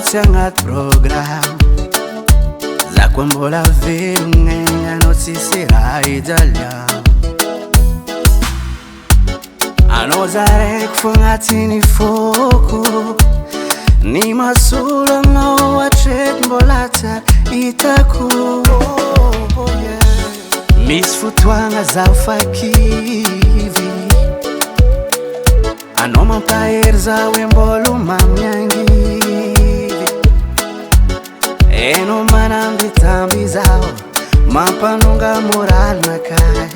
tsy agnaty programme za koa mbola velogna egny anao tsisy raha hijaliagna anao za raiky fo agnatiny foko ny mahasolo aminao hatreto mbola tsy hitako misy fotoagna zaho fakivy anao mampahery zaho hoe mbolo mamiangivy enao manambitamby zaho mampanonga moralinakay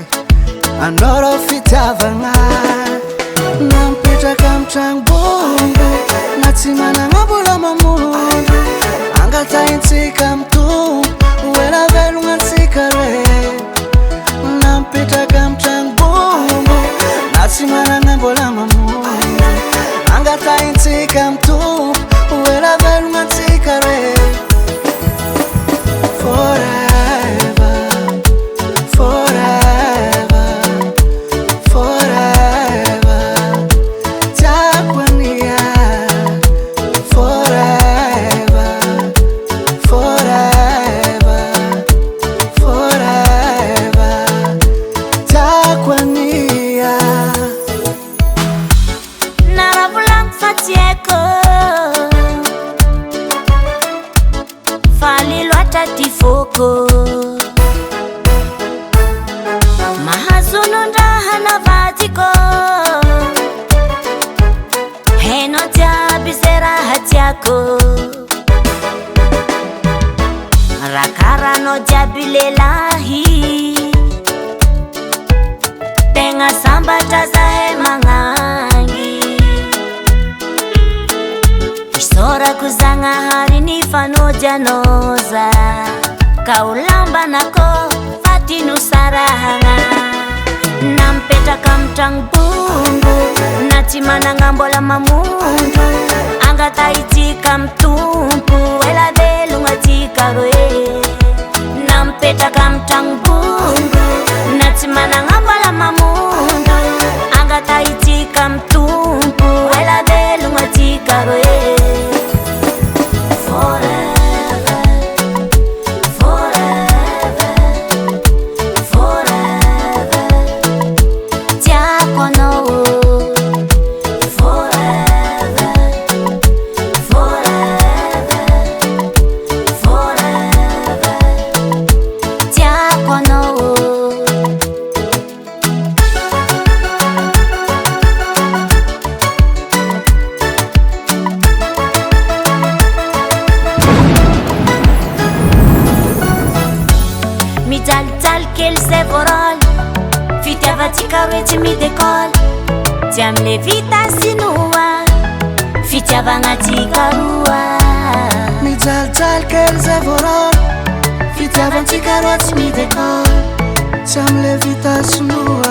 anao rô fitiavagna nampetraka amy tragno bongo na tsy managna mamondo angatahintsika amy tompo ela velogna antsika re nampetraka amy tragno bongo na tsy managna mamondo angatahintsika amy tompo ela velogna antsika re forever forever forever takwania forever forever forever takwania naravulang fatieko falilwata tifoko mahazunundaha na vatiko heno tiabisera hatiako rakarano jabilelahi tenga sambata zahe mangangi isora kuzanga hari ni fanojanoza kaulamba nako fatinu sarahanga nampeta kamtang bungu natimana ngambola mamundu angataitika mtumpu ela velunga tikaroe nampeta kamtang bungu natimana ngambola mamundu angataitika mtumpu ela velunga tikaroe forever forever forever tiakono forever forever forever tiakono mijaltal kel sevorol fitiavatika roe tsy midekol tsy amle vita sinua fitiavagna tikaroa mijaltal kel sevorol fitiavantsika roa tsy midekol tsy amle vita sinoa